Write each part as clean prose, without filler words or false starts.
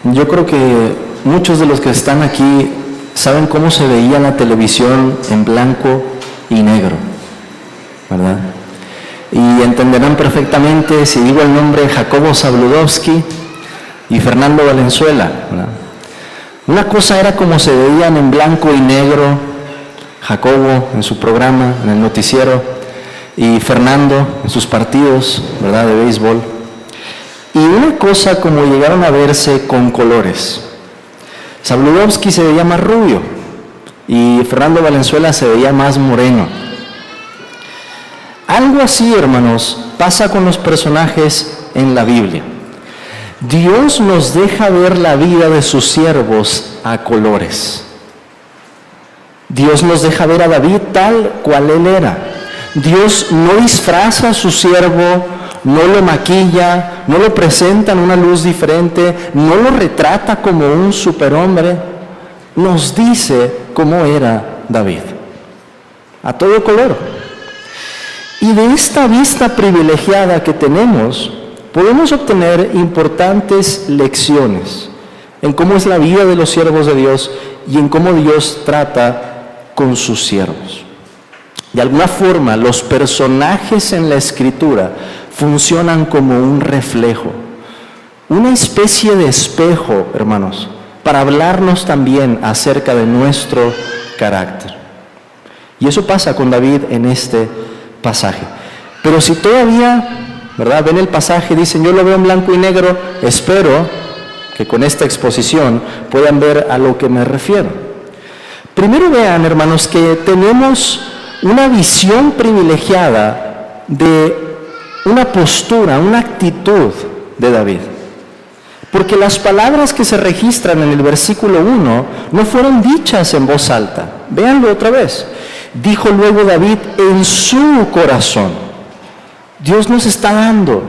Yo creo que muchos de los que están aquí saben cómo se veía la televisión en blanco y negro, ¿verdad? Y entenderán perfectamente si digo el nombre Jacobo Zabludovsky y Fernando Valenzuela, ¿verdad? Una cosa era como se veían en blanco y negro Jacobo en su programa, en el noticiero, y Fernando en sus partidos, ¿verdad?, de béisbol. Y una cosa como llegaron a verse con colores. Zabludovsky se veía más rubio y Fernando Valenzuela se veía más moreno. Algo así, hermanos, pasa con los personajes en la Biblia. Dios nos deja ver la vida de sus siervos a colores. Dios nos deja ver a David tal cual él era. Dios no disfraza a su siervo, no lo maquilla, no lo presenta en una luz diferente, no lo retrata como un superhombre. Nos dice cómo era David, a todo color. Y de esta vista privilegiada que tenemos, podemos obtener importantes lecciones en cómo es la vida de los siervos de Dios y en cómo Dios trata con sus siervos. De alguna forma, los personajes en la Escritura funcionan como un reflejo, una especie de espejo, hermanos, para hablarnos también acerca de nuestro carácter. Y eso pasa con David en este pasaje. Pero si todavía, ¿verdad?, ven el pasaje y dicen, yo lo veo en blanco y negro, espero que con esta exposición puedan ver a lo que me refiero. Primero vean, hermanos, que tenemos una visión privilegiada de una postura, una actitud de David. Porque las palabras que se registran en el versículo 1 no fueron dichas en voz alta. Véanlo otra vez. Dijo luego David en su corazón. Dios nos está dando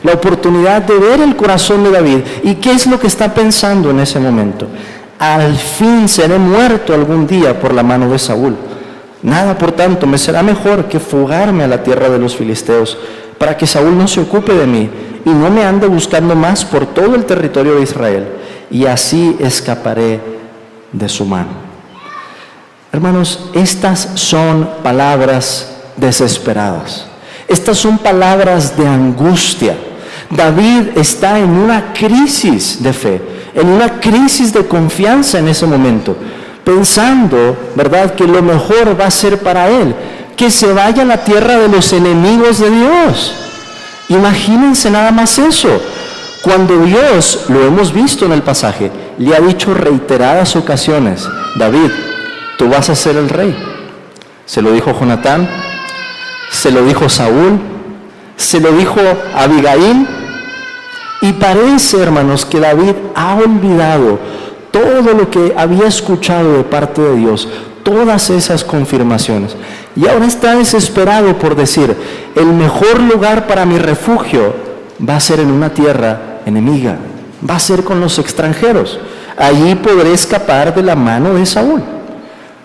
la oportunidad de ver el corazón de David. ¿Y qué es lo que está pensando en ese momento? Al fin seré muerto algún día por la mano de Saúl. Nada, por tanto, me será mejor que fugarme a la tierra de los filisteos, para que Saúl no se ocupe de mí y no me ande buscando más por todo el territorio de Israel, y así escaparé de su mano. Hermanos, estas son palabras desesperadas. Estas son palabras de angustia. David está en una crisis de fe, en una crisis de confianza en ese momento, pensando, ¿verdad?, que lo mejor va a ser para él, que se vaya a la tierra de los enemigos de Dios. Imagínense nada más eso. Cuando Dios, lo hemos visto en el pasaje, le ha dicho reiteradas ocasiones, David, tú vas a ser el rey. Se lo dijo Jonatán, se lo dijo Saúl, se lo dijo Abigail, y parece, hermanos, que David ha olvidado todo lo que había escuchado de parte de Dios, todas esas confirmaciones, y ahora está desesperado por decir, el mejor lugar para mi refugio va a ser en una tierra enemiga, va a ser con los extranjeros, allí podré escapar de la mano de Saúl.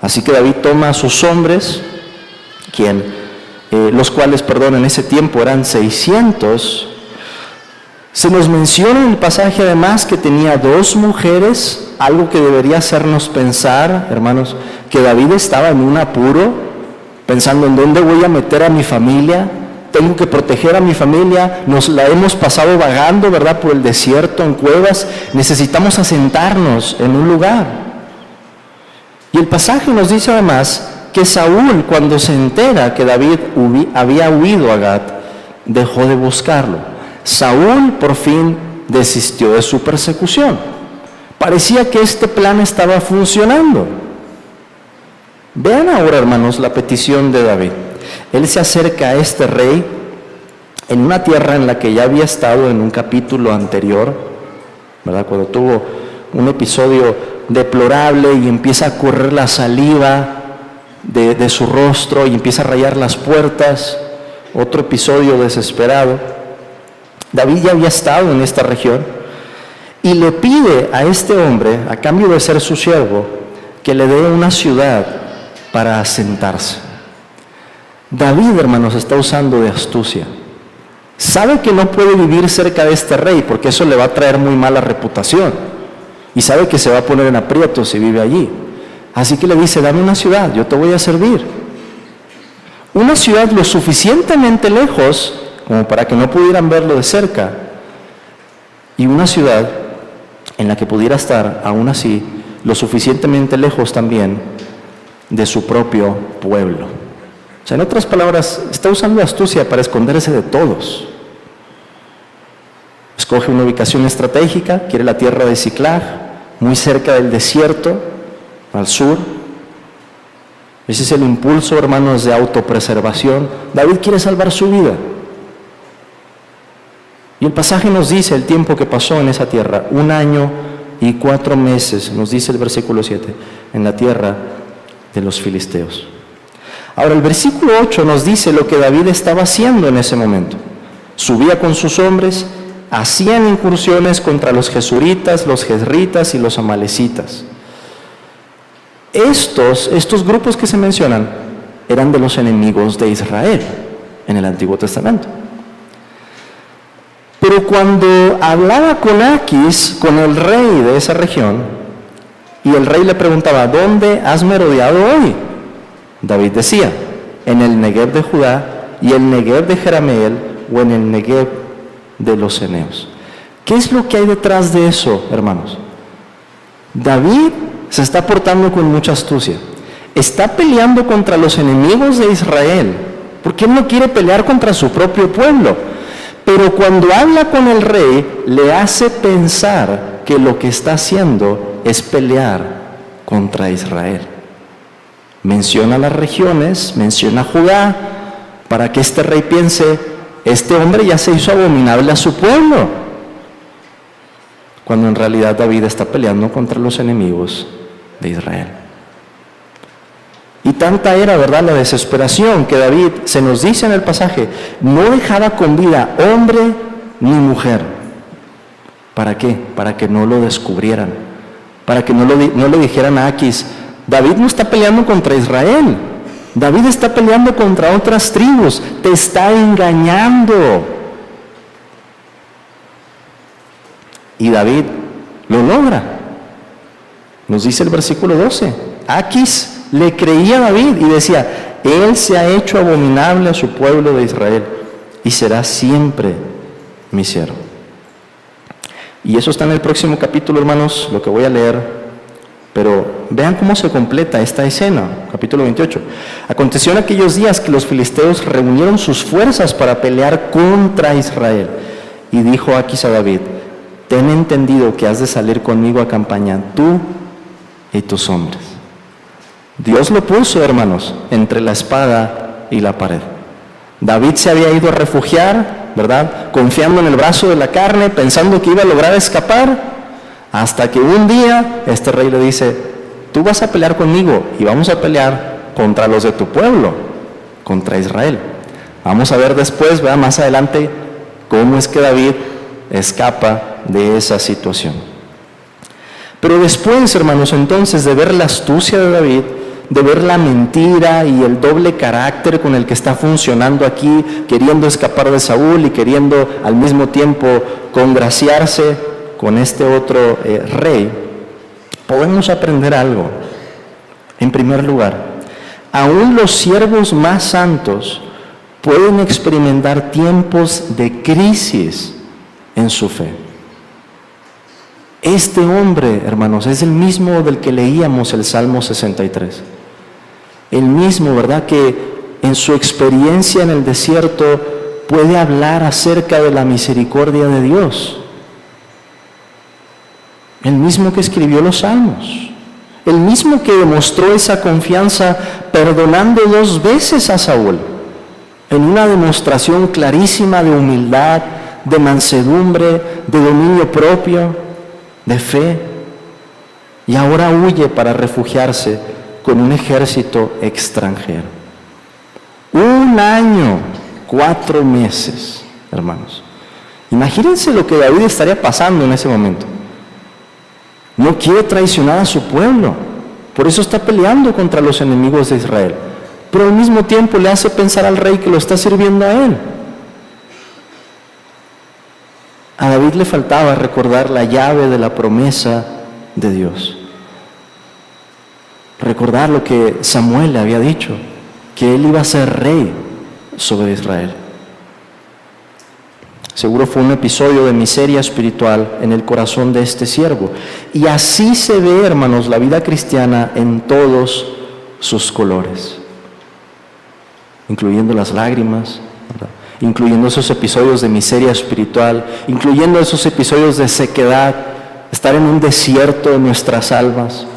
Así que David toma a sus hombres, los cuales, en ese tiempo eran 600. Se nos menciona en el pasaje además que tenía 2 mujeres, algo que debería hacernos pensar, hermanos, que David estaba en un apuro, pensando en dónde voy a meter a mi familia, tengo que proteger a mi familia, nos la hemos pasado vagando, ¿verdad?, por el desierto, en cuevas, necesitamos asentarnos en un lugar. Y el pasaje nos dice además que Saúl, cuando se entera que David había huido a Gat, dejó de buscarlo. Saúl por fin desistió de su persecución. Parecía que este plan estaba funcionando. Vean ahora, hermanos, la petición de David. Él se acerca a este rey en una tierra en la que ya había estado en un capítulo anterior, ¿verdad?, cuando tuvo un episodio deplorable y empieza a correr la saliva de su rostro y empieza a rayar las puertas, otro episodio desesperado. David ya había estado en esta región y le pide a este hombre, a cambio de ser su siervo, que le dé una ciudad para asentarse. David, hermanos, está usando de astucia. Sabe que no puede vivir cerca de este rey porque eso le va a traer muy mala reputación. y sabe que se va a poner en aprietos si vive allí. Así que le dice, dame una ciudad, yo te voy a servir. Una ciudad lo suficientemente lejos como para que no pudieran verlo de cerca, y una ciudad en la que pudiera estar, aún así, lo suficientemente lejos también de su propio pueblo. O sea, en otras palabras, está usando astucia para esconderse de todos. Escoge una ubicación estratégica, quiere la tierra de Siclag, muy cerca del desierto, al sur. Ese es el impulso, hermanos, de autopreservación. David quiere salvar su vida. Y el pasaje nos dice el tiempo que pasó en esa tierra, 1 año y 4 meses, nos dice el versículo 7, en la tierra de los filisteos. Ahora, el versículo 8 nos dice lo que David estaba haciendo en ese momento. Subía con sus hombres, hacían incursiones contra los gesuritas, los jezritas y los amalecitas. Estos grupos que se mencionan eran de los enemigos de Israel en el Antiguo Testamento. Pero cuando hablaba con Aquis, con el rey de esa región, y el rey le preguntaba, ¿dónde has merodeado hoy? David decía, en el Negev de Judá y el Negev de Jerameel, o en el Negev de los Eneos. ¿Qué es lo que hay detrás de eso, hermanos? David se está portando con mucha astucia. Está peleando contra los enemigos de Israel, porque él no quiere pelear contra su propio pueblo. Pero cuando habla con el rey, le hace pensar que lo que está haciendo es pelear contra Israel. Menciona las regiones, menciona Judá, para que este rey piense, este hombre ya se hizo abominable a su pueblo. Cuando en realidad David está peleando contra los enemigos de Israel. Y tanta era, ¿verdad?, la desesperación que David, se nos dice en el pasaje, no dejaba con vida hombre ni mujer. ¿Para qué? Para que no lo descubrieran. Para que no le dijeran a Aquis, David no está peleando contra Israel. David está peleando contra otras tribus. Te está engañando. Y David lo logra. Nos dice el versículo 12. Aquis le creía a David y decía, él se ha hecho abominable a su pueblo de Israel y será siempre mi siervo. Y eso está en el próximo capítulo, hermanos, lo que voy a leer. Pero vean cómo se completa esta escena, capítulo 28. Aconteció en aquellos días que los filisteos reunieron sus fuerzas para pelear contra Israel. Y dijo Aquis a David, ten entendido que has de salir conmigo a campaña, tú y tus hombres. Dios lo puso, hermanos, entre la espada y la pared. David se había ido a refugiar, ¿verdad?, confiando en el brazo de la carne, pensando que iba a lograr escapar, hasta que un día este rey le dice, tú vas a pelear conmigo y vamos a pelear contra los de tu pueblo, contra Israel. Vamos a ver después, ¿verdad?, más adelante, cómo es que David escapa de esa situación. Pero después, hermanos, entonces, de ver la astucia de David, de ver la mentira y el doble carácter con el que está funcionando aquí, queriendo escapar de Saúl y queriendo al mismo tiempo congraciarse con este otro rey, podemos aprender algo. En primer lugar, aún los siervos más santos pueden experimentar tiempos de crisis en su fe. Este hombre, hermanos, es el mismo del que leíamos el Salmo 63. El mismo, ¿verdad?, que en su experiencia en el desierto puede hablar acerca de la misericordia de Dios. El mismo que escribió los Salmos. El mismo que demostró esa confianza perdonando 2 veces a Saúl. En una demostración clarísima de humildad, de mansedumbre, de dominio propio, de fe, y ahora huye para refugiarse con un ejército extranjero. 1 año, 4 meses, hermanos. Imagínense lo que David estaría pasando en ese momento. No quiere traicionar a su pueblo, por eso está peleando contra los enemigos de Israel, pero al mismo tiempo le hace pensar al rey que lo está sirviendo a él. A David le faltaba recordar la llave de la promesa de Dios. Recordar lo que Samuel le había dicho, que él iba a ser rey sobre Israel. Seguro fue un episodio de miseria espiritual en el corazón de este siervo. Y así se ve, hermanos, la vida cristiana en todos sus colores, incluyendo las lágrimas, ¿verdad? Incluyendo esos episodios de miseria espiritual, incluyendo esos episodios de sequedad, estar en un desierto de nuestras almas,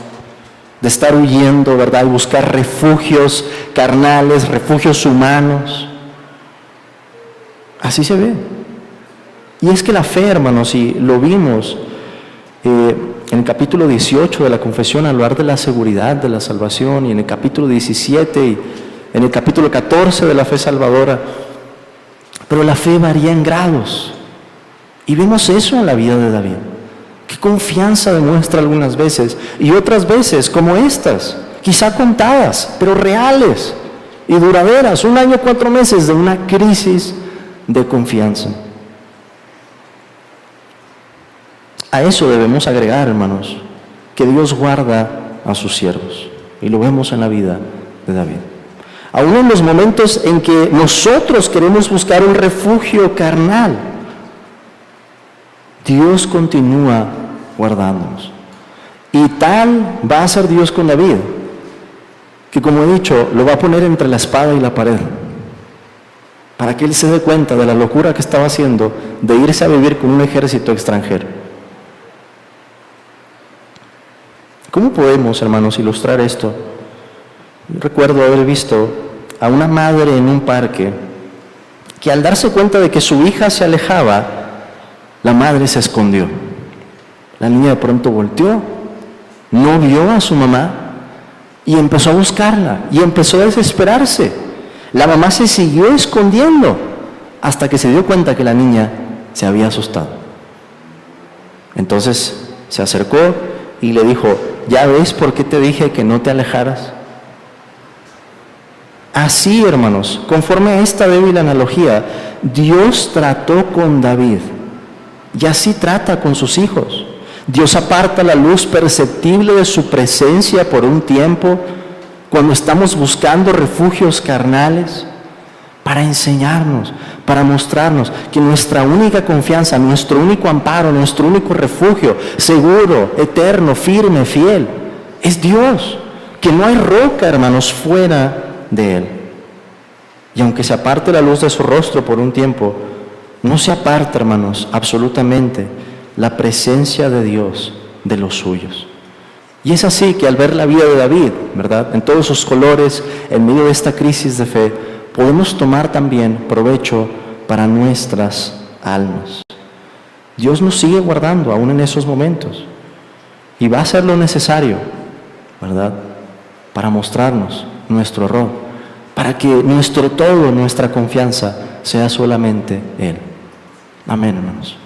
de estar huyendo, ¿verdad? Y buscar refugios carnales, refugios humanos. Así se ve. Y es que la fe, hermanos, y lo vimos en el capítulo 18 de la confesión, al hablar de la seguridad de la salvación, y en el capítulo 17 y en el capítulo 14 de la fe salvadora. Pero la fe varía en grados. Y vemos eso en la vida de David. Qué confianza demuestra algunas veces, y otras veces, como estas, quizá contadas, pero reales y duraderas, 1 año, 4 meses de una crisis de confianza. A eso debemos agregar, hermanos, que Dios guarda a sus siervos, y lo vemos en la vida de David. Aún en los momentos en que nosotros queremos buscar un refugio carnal, Dios continúa guardándonos. Y tal va a ser Dios con David, que, como he dicho, lo va a poner entre la espada y la pared, para que él se dé cuenta de la locura que estaba haciendo de irse a vivir con un ejército extranjero. ¿Cómo podemos, hermanos, ilustrar esto? Recuerdo haber visto a una madre en un parque que, al darse cuenta de que su hija se alejaba, la madre se escondió. La niña de pronto volteó, no vio a su mamá y empezó a buscarla y empezó a desesperarse. La mamá se siguió escondiendo hasta que se dio cuenta que la niña se había asustado. Entonces se acercó y le dijo: ¿ya ves por qué te dije que no te alejaras? Así, hermanos, conforme a esta débil analogía, Dios trató con David y así trata con sus hijos. Dios aparta la luz perceptible de su presencia por un tiempo cuando estamos buscando refugios carnales, para enseñarnos, para mostrarnos que nuestra única confianza, nuestro único amparo, nuestro único refugio seguro, eterno, firme, fiel, es Dios, que no hay roca, hermanos, fuera de Él. Y aunque se aparte la luz de su rostro por un tiempo, no se aparta, hermanos, absolutamente la presencia de Dios de los suyos. Y es así que al ver la vida de David, ¿verdad?, en todos sus colores, en medio de esta crisis de fe, podemos tomar también provecho para nuestras almas. Dios nos sigue guardando aún en esos momentos y va a hacer lo necesario, ¿verdad?, para mostrarnos nuestro error, para que nuestro todo, nuestra confianza sea solamente Él. Amén, hermanos.